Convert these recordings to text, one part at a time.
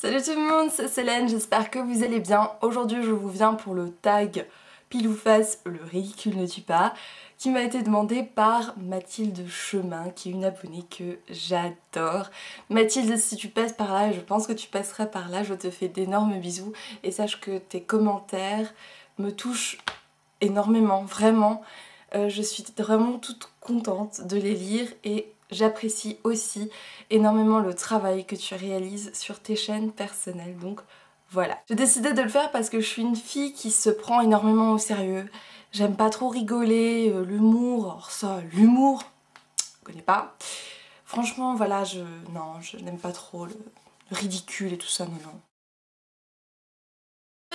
Salut tout le monde, c'est Célène, j'espère que vous allez bien. Aujourd'hui je vous viens pour le tag pile ou face, le ridicule ne tue pas, qui m'a été demandé par Mathilde Chemin, qui est une abonnée que j'adore. Mathilde, si tu passes par là, et je pense que tu passeras par là, je te fais d'énormes bisous et sache que tes commentaires me touchent énormément, vraiment. Je suis vraiment toute contente de les lire et j'apprécie aussi énormément le travail que tu réalises sur tes chaînes personnelles, donc voilà. J'ai décidé de le faire parce que je suis une fille qui se prend énormément au sérieux. J'aime pas trop rigoler, l'humour, alors ça, l'humour, je connais pas. Franchement, voilà, non, je n'aime pas trop le ridicule et tout ça, non, non.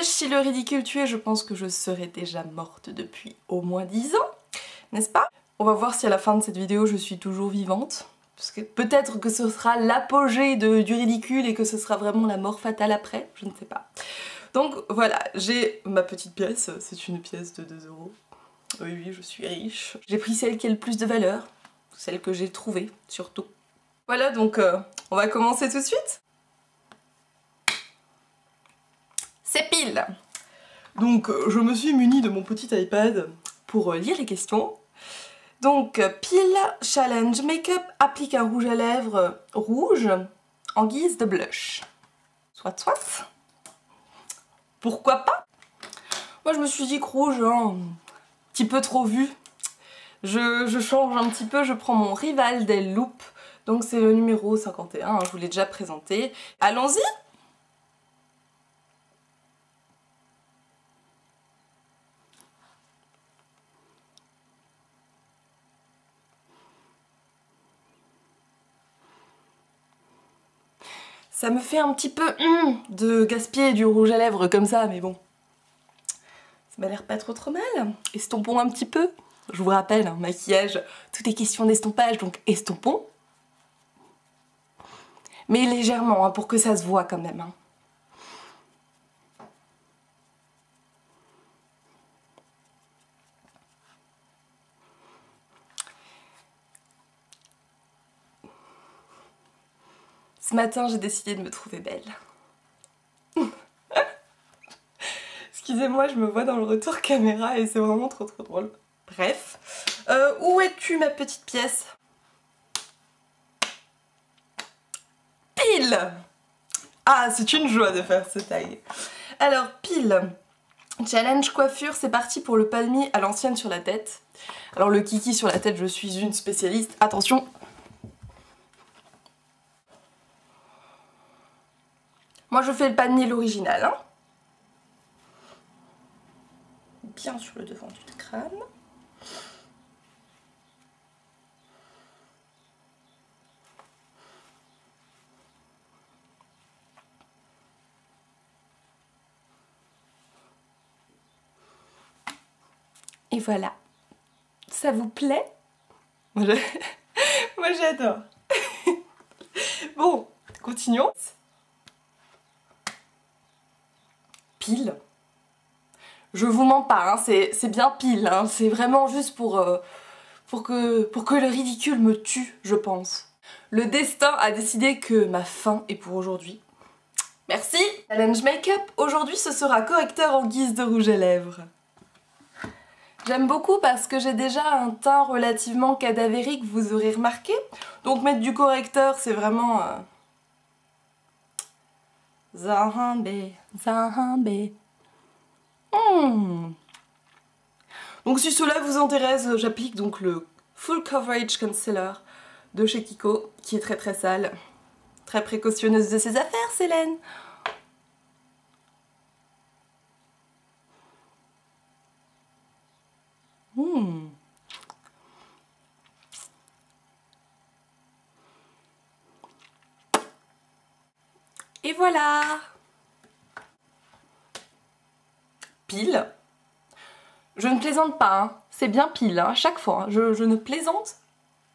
Si le ridicule tuait, je pense que je serais déjà morte depuis au moins 10 ans, n'est-ce pas? On va voir si à la fin de cette vidéo je suis toujours vivante. Parce que peut-être que ce sera l'apogée du ridicule et que ce sera vraiment la mort fatale après, je ne sais pas. Donc voilà, j'ai ma petite pièce, c'est une pièce de 2 €. Oui, oui, je suis riche. J'ai pris celle qui a le plus de valeur, celle que j'ai trouvée surtout. Voilà, donc on va commencer tout de suite. C'est pile. Donc je me suis munie de mon petit iPad pour lire les questions. Donc, pile challenge make-up, applique un rouge à lèvres rouge en guise de blush. Soit, soit. Pourquoi pas? Moi je me suis dit que rouge, hein, un petit peu trop vu. Je change un petit peu, je prends mon Rival del Loop. Donc c'est le numéro 51, hein, je vous l'ai déjà présenté. Allons-y! Ça me fait un petit peu de gaspiller du rouge à lèvres comme ça, mais bon. Ça m'a l'air pas trop mal. Estompons un petit peu. Je vous rappelle, hein, maquillage, tout est question d'estompage, donc estompons. Mais légèrement, hein, pour que ça se voit quand même. Hein. Ce matin, j'ai décidé de me trouver belle. Excusez-moi, je me vois dans le retour caméra et c'est vraiment trop drôle. Bref. Où es-tu, ma petite pièce? Pile! Ah, c'est une joie de faire ce tag. Alors, pile. Challenge coiffure, c'est parti pour le palmier à l'ancienne sur la tête. Alors le kiki sur la tête, je suis une spécialiste. Attention! Moi je fais le palmier l'original. Hein. Bien sur le devant du crâne. Et voilà. Ça vous plaît? Moi j'adore. Bon, continuons. Pile. Je vous mens pas, hein, c'est bien pile. Hein, c'est vraiment juste pour que le ridicule me tue, je pense. Le destin a décidé que ma fin est pour aujourd'hui. Merci! Challenge make-up. Aujourd'hui, ce sera correcteur en guise de rouge à lèvres. J'aime beaucoup parce que j'ai déjà un teint relativement cadavérique, vous aurez remarqué. Donc mettre du correcteur, c'est vraiment... Zahambé, Zahambé. Donc si cela vous intéresse, j'applique donc le Full Coverage Concealer de chez Kiko, qui est très sale. Très précautionneuse de ses affaires, Célène. Et voilà. Pile. Je ne plaisante pas, hein. C'est bien pile, hein, à chaque fois. Hein. Je ne plaisante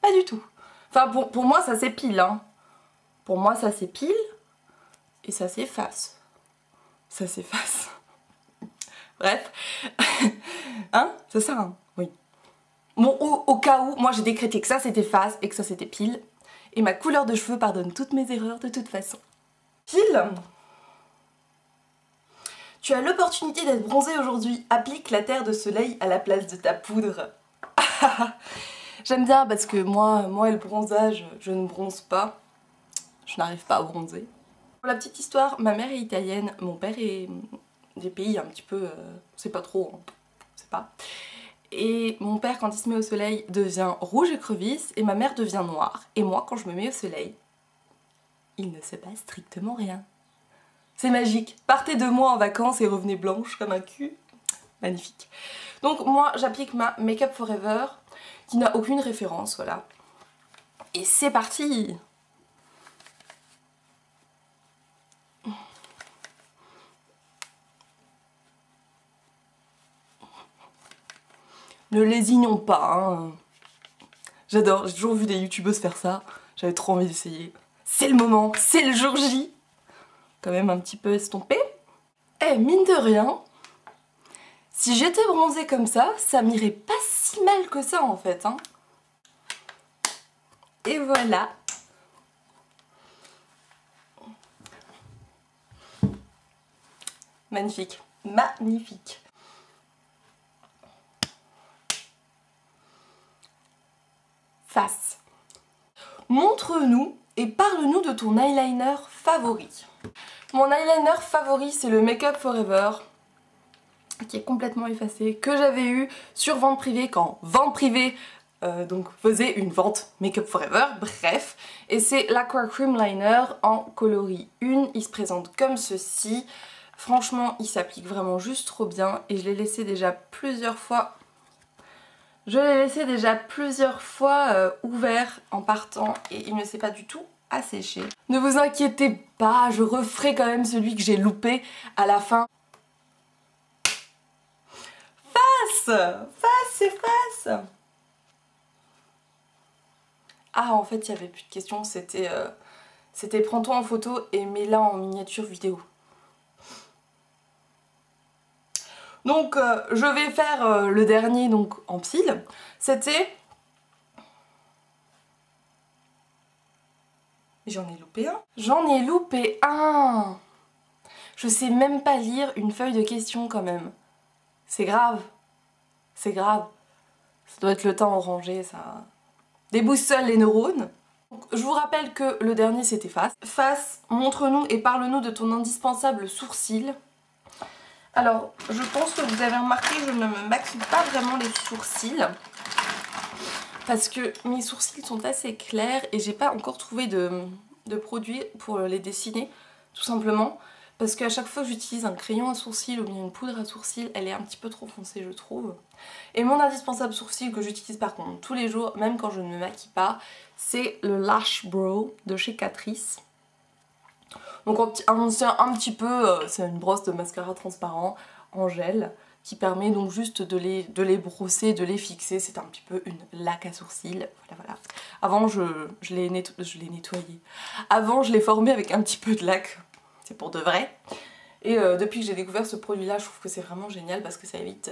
pas du tout. Enfin, pour moi, ça c'est pile. Hein. Pour moi, ça c'est pile. Et ça c'est face. Ça c'est face. Bref. Hein? C'est ça, hein? Oui. Bon, au cas où, moi j'ai décrété que ça c'était face et que ça c'était pile. Et ma couleur de cheveux pardonne toutes mes erreurs de toute façon. Pile. Tu as l'opportunité d'être bronzée aujourd'hui, applique la terre de soleil à la place de ta poudre. J'aime bien parce que moi et le bronzage, je ne bronze pas. Je n'arrive pas à bronzer. Pour la petite histoire, ma mère est italienne, mon père est des pays un petit peu... c'est pas trop, hein, c'est pas. Et mon père, quand il se met au soleil, devient rouge écrevisse et ma mère devient noire. Et moi, quand je me mets au soleil, il ne se passe strictement rien. C'est magique. Partez 2 mois en vacances et revenez blanche comme un cul. Magnifique. Donc moi, j'applique ma Make Up Forever, qui n'a aucune référence, voilà. Et c'est parti! Ne lésignons pas, hein. J'adore, j'ai toujours vu des youtubeuses faire ça. J'avais trop envie d'essayer. C'est le moment, c'est le jour J. Quand même un petit peu estompé. Eh, mine de rien, si j'étais bronzée comme ça m'irait pas si mal que ça en fait, hein. Et voilà. Magnifique, magnifique. Face. Montre-nous et parle-nous de ton eyeliner favori. Mon eyeliner favori, c'est le Make Up Forever, qui est complètement effacé, que j'avais eu sur vente privée quand vente privée donc faisait une vente Make Up Forever, bref. Et c'est l'Aqua Cream Liner en coloris 1, il se présente comme ceci. Franchement, il s'applique vraiment juste trop bien et je l'ai laissé déjà plusieurs fois. Ouvert en partant et il ne s'est pas du tout asséché. Ne vous inquiétez pas, je referai quand même celui que j'ai loupé à la fin. C'est face. Ah, en fait, il n'y avait plus de questions, c'était prends-toi en photo et mets-la en miniature vidéo. Donc, je vais faire le dernier donc en pile. C'était... J'en ai loupé un. J'en ai loupé un. Je sais même pas lire une feuille de questions quand même. C'est grave. C'est grave. Ça doit être le temps orangé, ça déboussole les neurones. Donc, je vous rappelle que le dernier c'était face. Face, montre-nous et parle-nous de ton indispensable sourcil. Alors, je pense que vous avez remarqué que je ne me maquille pas vraiment les sourcils. Parce que mes sourcils sont assez clairs et j'ai pas encore trouvé de produit pour les dessiner, tout simplement. Parce qu'à chaque fois que j'utilise un crayon à sourcils ou bien une poudre à sourcils, elle est un petit peu trop foncée, je trouve. Et mon indispensable sourcil que j'utilise par contre tous les jours, même quand je ne me maquille pas, c'est le Lash Brow de chez Catrice. Donc un petit peu, c'est une brosse de mascara transparent en gel qui permet donc juste de les brosser, de les fixer. C'est un petit peu une laque à sourcils. Voilà. Avant je l'ai nettoyé. Avant je l'ai formé avec un petit peu de laque. C'est pour de vrai. Et depuis que j'ai découvert ce produit là, je trouve que c'est vraiment génial parce que ça évite...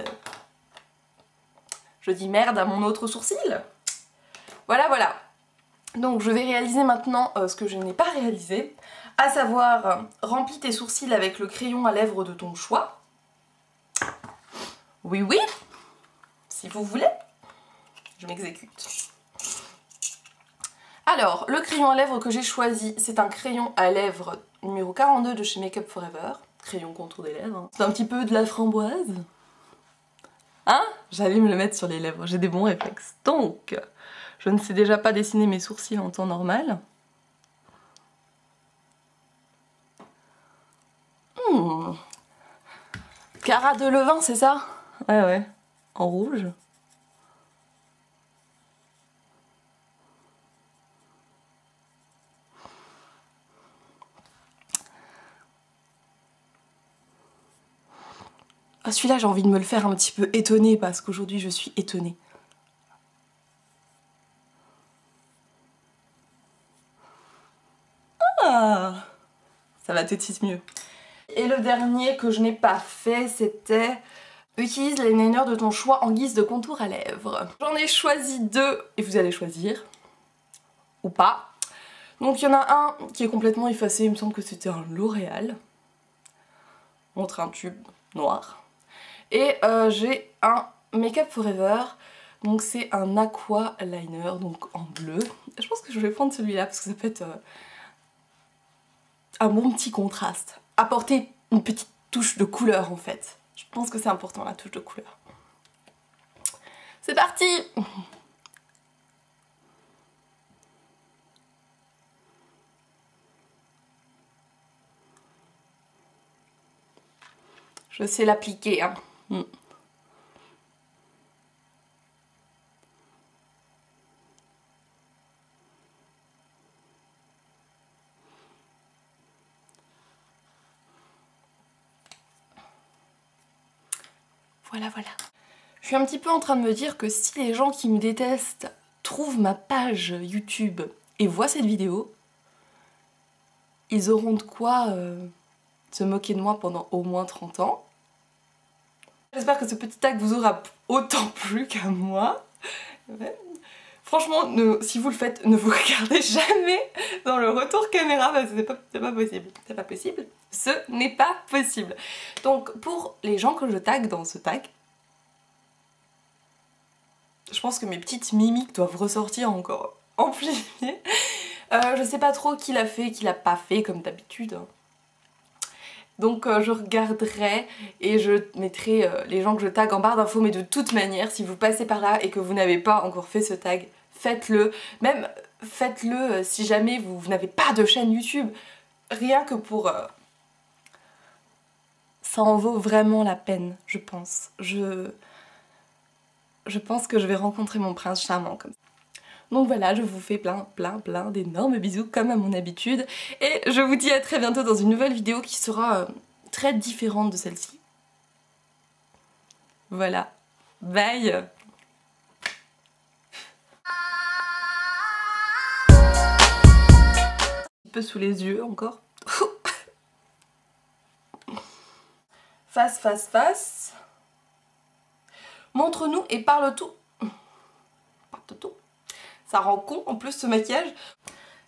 je dis merde à mon autre sourcil. Voilà. Donc je vais réaliser maintenant ce que je n'ai pas réalisé. À savoir, remplis tes sourcils avec le crayon à lèvres de ton choix. Oui, si vous voulez. Je m'exécute. Alors, le crayon à lèvres que j'ai choisi, c'est un crayon à lèvres numéro 42 de chez Make Up Forever. Crayon contour des lèvres. Hein. C'est un petit peu de la framboise. Hein? J'allais me le mettre sur les lèvres, j'ai des bons réflexes. Donc, je ne sais déjà pas dessiner mes sourcils en temps normal. Cara de levain, c'est ça? Ouais. En rouge. Ah, celui-là, j'ai envie de me le faire un petit peu étonnée parce qu'aujourd'hui, je suis étonnée. Ah, ça va tout de suite mieux. Et le dernier que je n'ai pas fait, c'était... Utilise l'eyeliner de ton choix en guise de contour à lèvres. J'en ai choisi 2 et vous allez choisir. Ou pas. Donc il y en a un qui est complètement effacé, il me semble que c'était un L'Oréal. montre un tube noir. Et j'ai un Make Up Forever, donc c'est un aqua liner, donc en bleu. Je pense que je vais prendre celui-là parce que ça peut être un bon petit contraste. Apporter une petite touche de couleur en fait. Je pense que c'est important la touche de couleur. C'est parti! Je sais l'appliquer, hein. Voilà, voilà. Je suis un petit peu en train de me dire que si les gens qui me détestent trouvent ma page YouTube et voient cette vidéo, ils auront de quoi se moquer de moi pendant au moins 30 ans. J'espère que ce petit tag vous aura autant plu qu'à moi. Ouais. Franchement, si vous le faites, ne vous regardez jamais dans le retour caméra parce que c'est pas possible. C'est pas possible. Ce n'est pas possible. Donc pour les gens que je tag dans ce tag, je pense que mes petites mimiques doivent ressortir encore amplifiées. Je sais pas trop qui l'a fait, qui l'a pas fait comme d'habitude. Donc je regarderai et je mettrai les gens que je tag en barre d'infos, mais de toute manière, si vous passez par là et que vous n'avez pas encore fait ce tag, faites-le. Même faites-le si jamais vous n'avez pas de chaîne YouTube. Rien que pour... ça en vaut vraiment la peine, je pense. Je pense que je vais rencontrer mon prince charmant comme ça. Donc voilà, je vous fais plein d'énormes bisous comme à mon habitude. Et je vous dis à très bientôt dans une nouvelle vidéo qui sera très différente de celle-ci. Voilà, bye! Un peu sous les yeux encore. Face, face, face. Montre-nous et parle tout. Parle tout. Ça rend con en plus ce maquillage.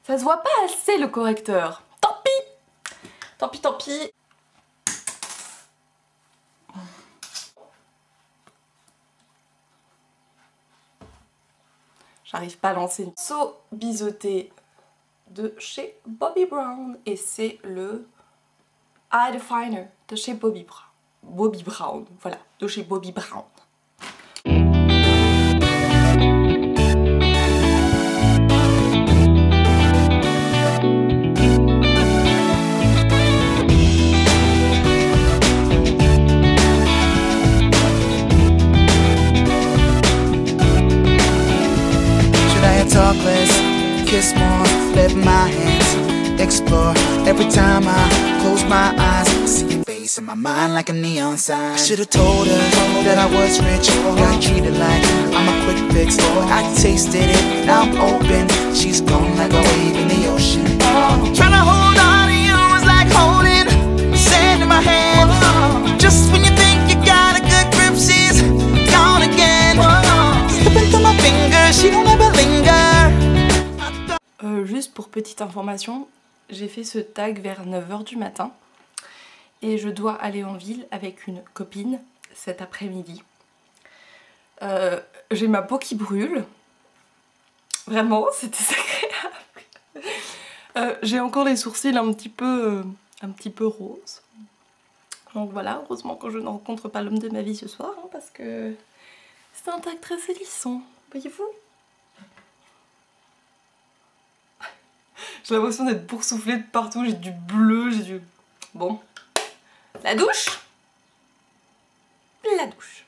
Ça se voit pas assez le correcteur. Tant pis. Tant pis, tant pis. J'arrive pas à lancer une So biseauté de chez Bobbi Brown. Et c'est le Eye Definer de chez Bobbi Brown. Bobbi Brown, voilà, de chez Bobbi Brown. Talk less, kiss more, let my hands explore. Every time I close my eyes, I see your face in my mind like a neon sign. I should've told her that I was rich, got treated like I'm a quick fix. I tasted it, now I'm open. She's gone like a wave in the ocean. Trying to hold on to you is like holding sand in my hand. Just when you think you got a good grip, she's gone again. Slipping through my fingers, she don't ever linger. Juste pour petite information, j'ai fait ce tag vers 9 h du matin et je dois aller en ville avec une copine cet après-midi. J'ai ma peau qui brûle, vraiment c'est désagréable. J'ai encore les sourcils un petit peu roses. Donc voilà, heureusement que je ne rencontre pas l'homme de ma vie ce soir, hein, parce que c'est un tag très hérisson, voyez-vous. J'ai l'impression d'être boursouflée de partout, j'ai du bleu, j'ai du... Bon. La douche. La douche.